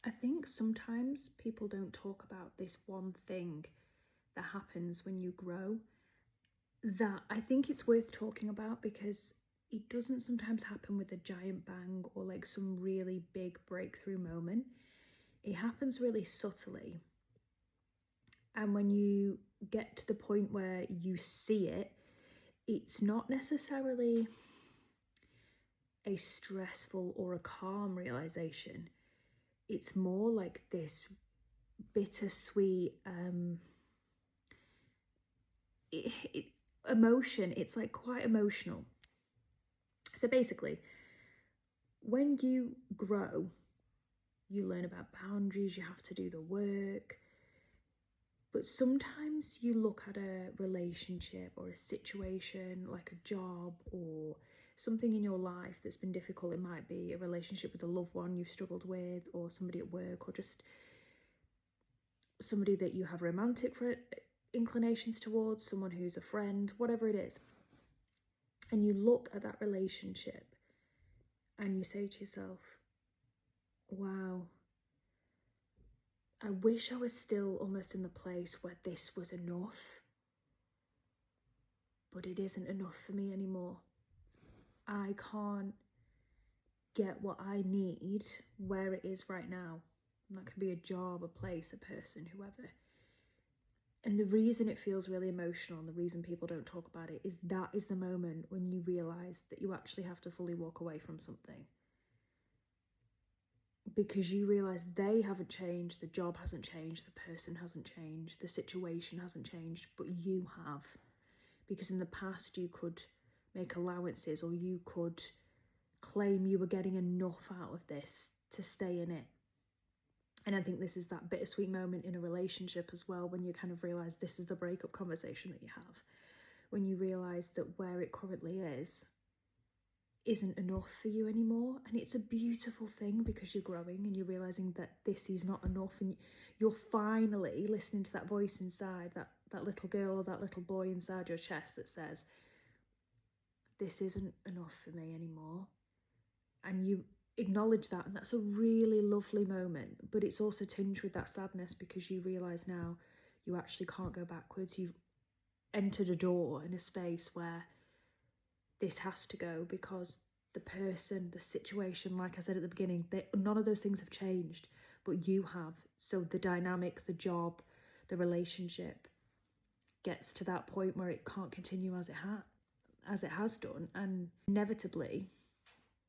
I think sometimes people don't talk about this one thing that happens when you grow that I think it's worth talking about, because it doesn't sometimes happen with a giant bang or like some really big breakthrough moment. It happens really subtly. And when you get to the point where you see it, it's not necessarily a stressful or a calm realization. It's more like this bittersweet emotion. It's like quite emotional. So basically, when you grow, you learn about boundaries, you have to do the work. But sometimes you look at a relationship or a situation, like a job or something in your life that's been difficult. It might be a relationship with a loved one you've struggled with, or somebody at work, or just somebody that you have romantic inclinations towards, someone who's a friend, whatever it is. And you look at that relationship and you say to yourself, wow, I wish I was still almost in the place where this was enough, but it isn't enough for me anymore. I can't get what I need where it is right now. And that could be a job, a place, a person, whoever. And the reason it feels really emotional and the reason people don't talk about it is that is the moment when you realise that you actually have to fully walk away from something. Because you realise they haven't changed, the job hasn't changed, the person hasn't changed, the situation hasn't changed, but you have. Because in the past you could make allowances, or you could claim you were getting enough out of this to stay in it. And I think this is that bittersweet moment in a relationship as well, when you kind of realise this is the breakup conversation that you have. When you realise that where it currently is isn't enough for you anymore. And it's a beautiful thing, because you're growing and you're realising that this is not enough, and you're finally listening to that voice inside, that little girl or that little boy inside your chest that says, this isn't enough for me anymore. And you acknowledge that, and that's a really lovely moment. But it's also tinged with that sadness, because you realise now you actually can't go backwards. You've entered a door in a space where this has to go, because the person, the situation, like I said at the beginning, none of those things have changed, but you have. So the dynamic, the job, the relationship gets to that point where it can't continue as it has done, and inevitably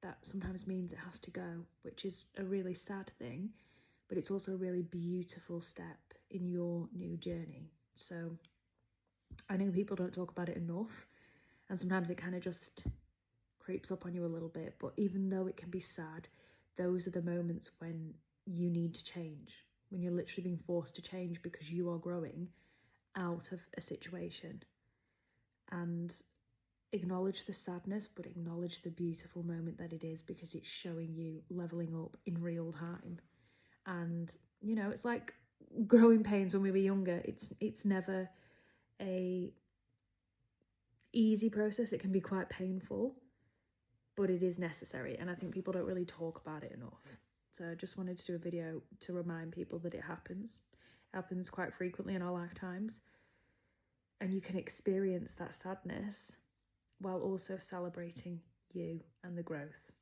that sometimes means it has to go, which is a really sad thing, but it's also a really beautiful step in your new journey. So I know people don't talk about it enough, and sometimes it kind of just creeps up on you a little bit, but even though it can be sad, those are the moments when you need to change, when you're literally being forced to change because you are growing out of a situation. And acknowledge the sadness, but acknowledge the beautiful moment that it is, because it's showing you leveling up in real time. And you know, it's like growing pains when we were younger. It's never a easy process. It can be quite painful, but it is necessary, and I think people don't really talk about it enough. So I just wanted to do a video to remind people that it happens quite frequently in our lifetimes, and you can experience that sadness while also celebrating you and the growth.